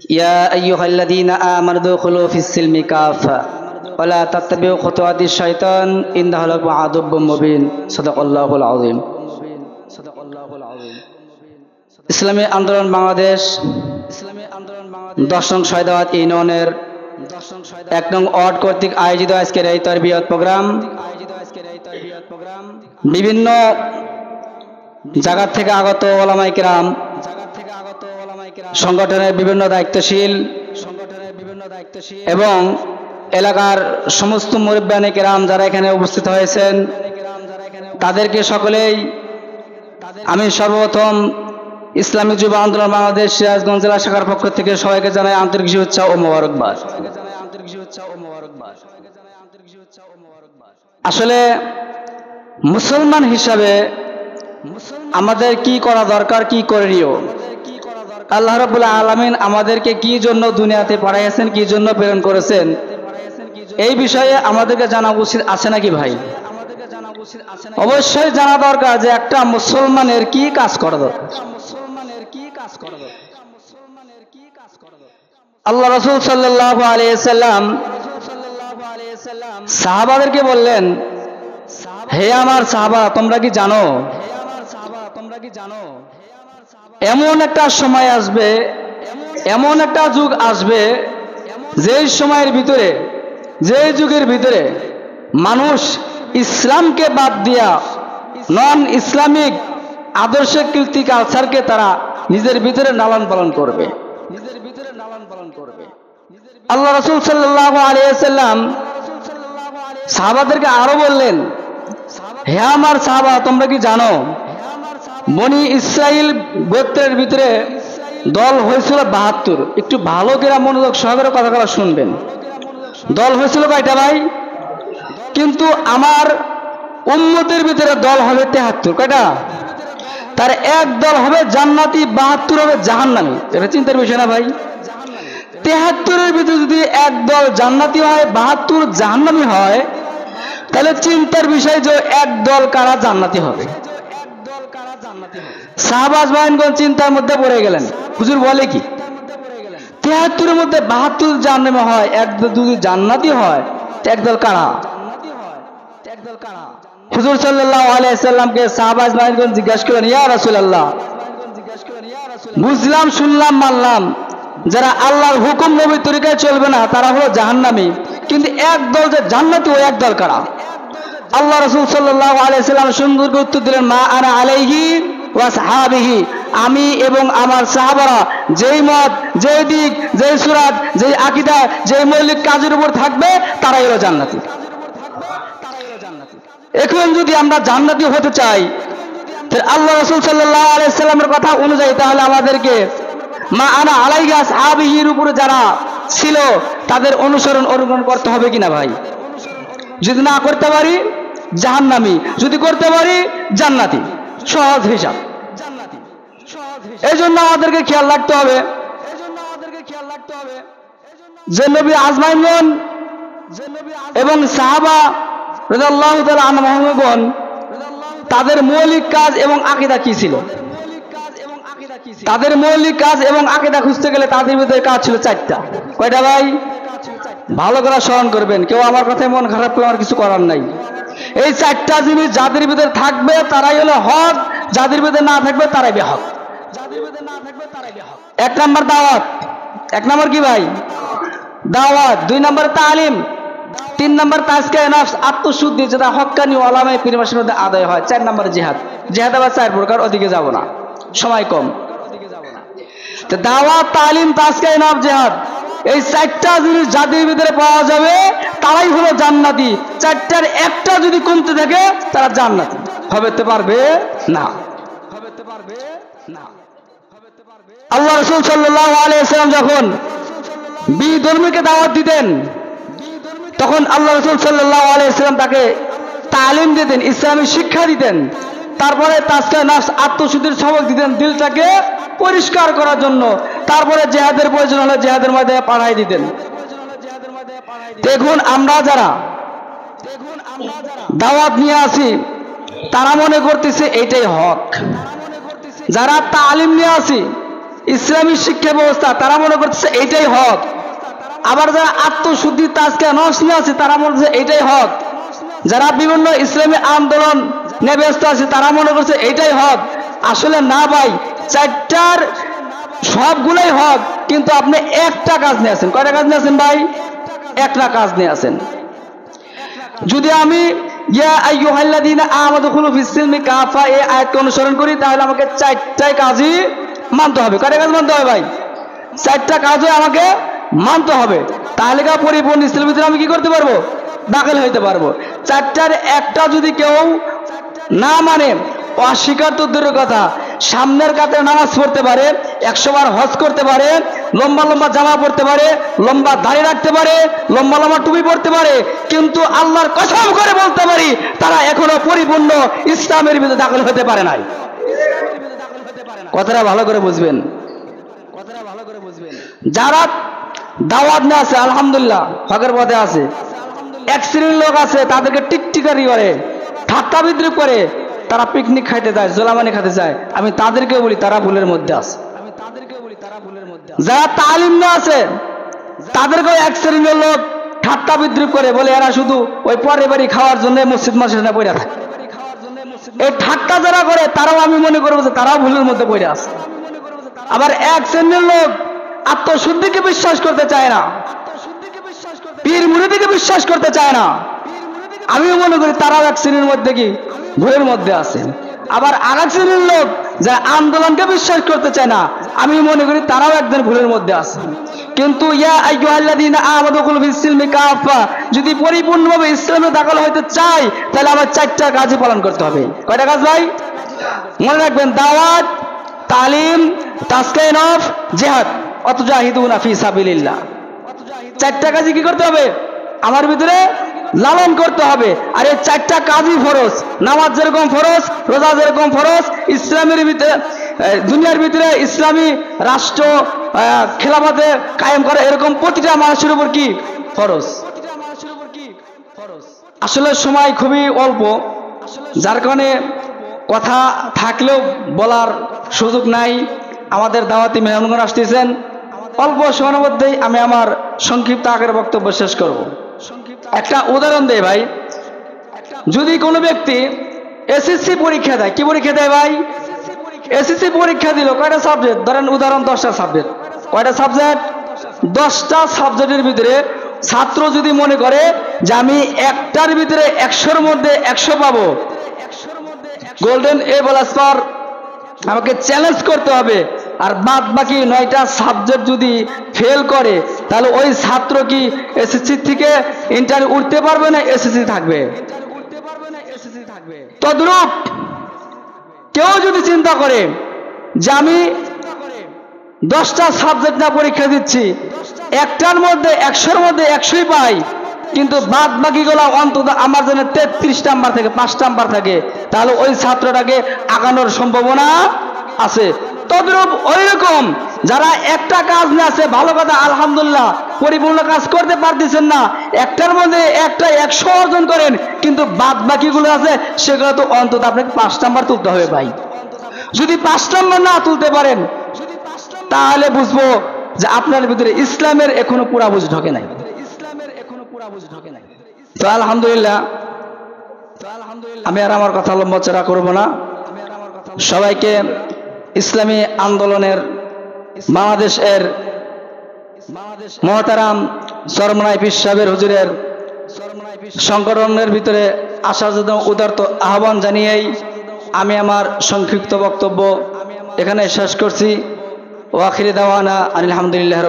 ইয়া আইয়ুহাল্লাযীনা আমানু দুখুলু ফিস-সিলমি কাফা ওয়া লা তাত্তাবিউ খুতুওয়াতিশ শাইতান ইন্নাহু লাকুম আদুব্বুম মুবিন। সাদাকাল্লাহুল আযীম। ইসলামী আন্দোলন বাংলাদেশ 10 নং শহীদাবাদ ইউনিয়নের 1 নং ওয়ার্ড কর্তৃক আয়োজিত আজকের এই তারবিয়ত প্রোগ্রাম বিভিন্ন জায়গা থেকে আগত ওলামায়ে কেরাম, সংগঠনের বিভিন্ন দায়িত্বশীল এবং এলাকার সমস্ত মুরব্বিয়ানে কেরাম যারা এখানে উপস্থিত হয়েছেন, তাদেরকে সকলেই আমি সর্বপ্রথম ইসলামী যুব আন্দোলন বাংলাদেশ সিরাজগঞ্জ জেলা শাখার পক্ষ থেকে সবাইকে জানাই আন্তরিক শুভেচ্ছা ও মোবারকবাদ। আসলে মুসলমান হিসাবে আমাদের কি করা দরকার, কি করণীয়, আল্লাহ রাব্বুল আলামিন আমাদেরকে কি জন্য দুনিয়াতে পাঠাইছেন, কি জন্য প্রেরণ করেছেন, এই বিষয়ে আমাদেরকে জানা উচিত আছে নাকি ভাই? অবশ্যই জানা দরকার যে একটা মুসলমানের কি কাজ করা দরকার। আল্লাহ রাসূল সাল্লাল্লাহু আলাইহি ওয়াসাল্লাম সাহাবাদেরকে বললেন, হে আমার সাহাবা, তোমরা কি জানো এমন একটা সময় আসবে, এমন একটা যুগ আসবে, যেই সময়ের ভিতরে, যেই যুগের ভিতরে মানুষ ইসলামকে বাদ দিয়া নন ইসলামিক আদর্শ কীর্তি কালচারকে তারা নিজের ভিতরে লালন পালন করবে। আল্লাহ রাসূল সাল্লাল্লাহু আলাইহি ওয়াসাল্লাম সাহাবাদেরকে আরো বললেন, হে আমার সাহাবা, তোমরা কি জানো বনি ইসরাইল গোত্রের ভিতরে দল হয়েছিল 72। একটু ভালো করে মনোযোগ সহকারে কথাগুলো শুনবেন। দল হয়েছিল কয়টা ভাই? কিন্তু আমার উম্মতের ভিতরে দল হবে 73। কয়টা? তার এক দল হবে জান্নাতি, 72 হবে জাহান্নামী। এটা চিন্তার বিষয় না ভাই? 73-এর ভিতরে যদি এক দল জান্নাতি হয়, 72 জাহান্নামী হয়, তাহলে চিন্তার বিষয় যে এক দল কারা জান্নাতি হবে। সাহাবা আজমাইনগণ চিন্তার মধ্যে পড়ে গেলেন, হুজুর বলে কি 73-এর মধ্যে 72 জাহান্নামী হয়, এক দল যদি জান্নাতি হয়, একদল কারা? হুজুর সাল্লাল্লাহু আলাইহি ওয়াসাল্লামকে সাহাবা আজমাইনগণ জিজ্ঞাসা করলেন, ইয়া রাসূলুল্লাহ, বুঝলাম, শুনলাম, মানলাম, যারা আল্লাহর হুকুম নবীর তরিকায় চলবে না তারা হলো জাহান্নামী, কিন্তু এক দল যে জান্নাতি, ওই এক দল কারা? আল্লাহ রাসূল সাল্লাল্লাহু আলাইহি ওয়াসাল্লাম সুন্দর করে উত্তর দিলেন, মা আনা আলাইহি ওয়া সাহাবিহি, আমি এবং আমার সাহাবারা যেই মত, যেই দিক, যেই সুরাত, যেই আকীদা, যেই মৌলিক কাজের উপর থাকবে তারাই হলো জান্নাতি। এখন যদি আমরা জান্নাতি হতে চাই, তাহলে আল্লাহ রাসূল সাল্লাল্লাহু আলাইহি ওয়াসাল্লামের কথা অনুযায়ী তাহলে আমাদেরকে মা আনা আলাইহি ওয়া সাহাবিহির উপরে যারা ছিল তাদের অনুসরণ করতে হবে কিনা ভাই? যদি না করতে পারি জাহান্নামী, যদি করতে পারি জান্নাতি। সহজ হিসাব। এই জন্য আমাদেরকে খেয়াল রাখতে হবে যে নবী আজমাইনগণ এবং সাহাবা রাদিয়াল্লাহু তাআলা আনহুগণ তাদের মৌলিক কাজ এবং আকীদা কি ছিল? তাদের মৌলিক কাজ এবং আকীদা খুঁজতে গেলে তাদের ভিতরে কাজ ছিল 4টা। কয়টা ভাই? ভালো করে স্মরণ করবেন, কেউ আমার কথায় মন খারাপ করে আমার কিছু করার নাই। এই 4টা জিনিস যাদের ভিতরে থাকবে তারাই হলো হক, যাদের ভিতরে না থাকবে তারাই বেহক। 1 নম্বর দাওয়াত। 1 নম্বর কি ভাই? দাওয়াত। 2 নম্বর তালিম। 3 নম্বর তাজকিয়া নফস, আত্মশুদ্ধি, যেটা হক্কানি ওলামায়ে পীরমাসের মধ্যে আদায় হয়। 4 নম্বর জিহাদ। জিহাদ আবার 4 প্রকার, ওদিকে যাব না, সময় কম। তো দাওয়াত, তালিম, তাজকিয়া নফস, জিহাদ, এই 4টা জিনিস যাদের ভিতরে পাওয়া যাবে তারাই হলো জান্নাতি। 4টার একটা যদি কমতে থাকে তারা জান্নাতি হতে পারবে না। আল্লাহ রাসূল সাল্লাল্লাহু আলাইহি ওয়াসাল্লাম যখন বিধর্মীকে দাওয়াত দিতেন, তখন আল্লাহ রাসূল সাল্লাল্লাহু আলাইহি ওয়াসাল্লাম তাকে তালিম দিতেন, ইসলামী শিক্ষা দিতেন। তারপরে তাজকিয়া নফস, আত্মশুদ্ধির সবক দিতেন দিলটাকে পরিষ্কার করার জন্য। তারপরে জিহাদের প্রয়োজন হলে জিহাদের মধ্যে পাঠাই দিতেন। দেখুন আমরা যারা দাওয়াত নিয়ে আসি তারা মনে করতেছে এইটাই হক, যারা তালিম নিয়ে আসি ইসলামী শিক্ষা ব্যবস্থা তারা মনে করছে এইটাই হক। আবার যারা আত্মশুদ্ধি তাজকিয়া নফস নিয়ে আছে তারা মনে করছে এইটাই হক। যারা বিভিন্ন ইসলামী আন্দোলন নিয়ে ব্যস্ত আছে তারা মনে করছে এইটাই হক। আসলে না ভাই, চারটার সবগুলোই হক, কিন্তু আপনি একটা কাজ নিয়ে আছেন। কয়টা কাজ নিয়ে আছেন ভাই? একটা কাজ নিয়ে আছেন। যদি আমি ইয়া আইয়ুহাল্লাযীনা আমানু দুখুলু ফিস-সিলমি কাফা এই আয়াতকে অনুসরণ করি, তাহলে আমাকে চারটাই কাজই মানতে হবে। কয়টা কাজ মানতে হবে ভাই? চারটা কাজই আমাকে মানতে হবে। তাহলে কি পরিপূর্ণ ইসলামের ভিতরে আমি কি করতে পারবো? দাখিল হইতে পারবো। চারটার একটা যদি কেউ না মানে, অস্বীকার তো দূরের কথা, সামনের কাতে নামাজ পড়তে পারে, 100 বার হজ করতে পারে, লম্বা লম্বা জামা পড়তে পারে, লম্বা দাড়ি রাখতে পারে, লম্বা লম্বা টুপি পড়তে পারে, কিন্তু আল্লাহর কসম করে বলতে পারি তারা এখনো পরিপূর্ণ ইসলামের ভিতরে দাখিল হতে পারে নাই। কথাটা ভালো করে বুঝবেন, কথাটা ভালো করে বুঝবেন। যারা দাওয়াত না আছে, আলহামদুলিল্লাহ হকের পথে আছে, এক শ্রেণীর লোক আছে তাদেরকে টিকটিকারি করে, ঠাট্টা বিদ্রুপ করে, তারা পিকনিক খাইতে যায়, জোলামানি খাইতে যায়। আমি তাদেরকে বলি তারা ভুলের মধ্যে আছে। যারা তালিম না আছে তাদেরকেও এক শ্রেণীর লোক ঠাট্টা বিদ্রুপ করে, বলে এরা শুধু ওই পরের বাড়ি খাওয়ার জন্য মসজিদ মাসজিদে পড়ে থাকে। এই ঠাট্টা যারা করে তারাও আমি মনে করবো যে তারাও ভুলের মধ্যে পড়ে আছে। আবার এক শ্রেণীর লোক আত্মশুদ্ধিকে বিশ্বাস করতে চায় না, পীর মুরিদিকে বিশ্বাস করতে চায় না। আমিও মনে করি তারাও এক শ্রেণীর মধ্যে কি ভুলের মধ্যে আছে। আবার আরেক শ্রেণীর লোক যারা আন্দোলনকে বিশ্বাস করতে চায় না, আমি মনে করি তারাও একজন ভুলের মধ্যে আছে। কিন্তু ইয়া আইয়ুহাল্লাযীনা আমানু দুখুলু ফিস-সিলমি কাফা, যদি পরিপূর্ণভাবে ইসলামে দাখিল হতে চাই তাহলে আমার চারটা কাজই পালন করতে হবে। কয়টা কাজ ভাই? মনে রাখবেন, দাওয়াত, তালিম, তাজকিয়া নফস, জিহাদ, ওয়াতুজাহিদুনা ফি সাবিলিল্লাহ। চারটা কাজই কি করতে হবে? আমার ভিতরে লালন করতে হবে। আর এই চারটা কাজই ফরজ। নামাজ যেরকম ফরজ, রোজা যেরকম ফরজ, ইসলামের ভিতরে দুনিয়ার ভিতরে ইসলামী রাষ্ট্র খেলাফতে কায়েম করা এরকম প্রতিটা মানুষের উপর কি ফরজ। আসলে সময় খুবই অল্প, যার কারণে কথা থাকলেও বলার সুযোগ নাই। আমাদের দাওয়াতি মেহমানগণ আসতেছেন, অল্প সময়ের মধ্যেই আমি আমার সংক্ষিপ্ত আকারে বক্তব্য শেষ করব। একটা উদাহরণ দেয় ভাই, যদি কোনো ব্যক্তি এসএসসি পরীক্ষা দেয়, কি পরীক্ষা দেয় ভাই? এসএসসি পরীক্ষা দিল, কয়টা সাবজেক্ট? ধরেন উদাহরণ 10টা সাবজেক্ট। কয়টা সাবজেক্ট? 10টা সাবজেক্টের ভিতরে ছাত্র যদি মনে করে যে আমি একটার ভিতরে 100-র মধ্যে 100 পাবো, গোল্ডেন এ প্লাস পার আমাকে চ্যালেঞ্জ করতে হবে, আর বাদ বাকি 9টা সাবজেক্ট যদি ফেল করে, তাহলে ওই ছাত্র কি এসএসসি থেকে ইন্টারভিউ উঠতে পারবে না এসএসসি থাকবে? তদ্রূপ কেউ যদি চিন্তা করে যে আমি 10টা সাবজেক্ট না পরীক্ষা দিচ্ছি, একটার মধ্যে 100-র মধ্যে 100ই পাই, কিন্তু বাদ বাকিগুলো অন্তত আমার জন্য 33 নাম্বার থেকে 5 নাম্বার থাকে, তাহলে ওই ছাত্রটাকে আগানোর সম্ভাবনা আছে। তদ্রূপ ওই রকম যারা একটা কাজ না আছে, ভালো কথা আলহামদুলিল্লাহ, পরিপূর্ণ কাজ করতে পারতেছেন না, একটার মধ্যে একটা 100 অর্জন করেন, কিন্তু বাদ বাকিগুলো আছে সেগুলো তো অন্তত আপনাকে 5 নাম্বার তুলতে হবে ভাই। যদি 5 নাম্বার না তুলতে পারেন তাহলে বুঝবো যে আপনার ভিতরে ইসলামের এখনো পুরা বুঝ ঢোকে নাই। তো আলহামদুলিল্লাহ, আমি আর আমার কথা লম্বা চড়া করবো না। সবাইকে ইসলামী আন্দোলনের বাংলাদেশের মহতারাম চরমনাই পীর সাহেবের হুজুরের সংগঠনের ভিতরে আসার জন্য উদারত আহ্বান জানিয়েই আমি আমার সংক্ষিপ্ত বক্তব্য এখানে শেষ করছি। ওয়া আখিরি দাওয়ানা আলহামদুলিল্লাহ।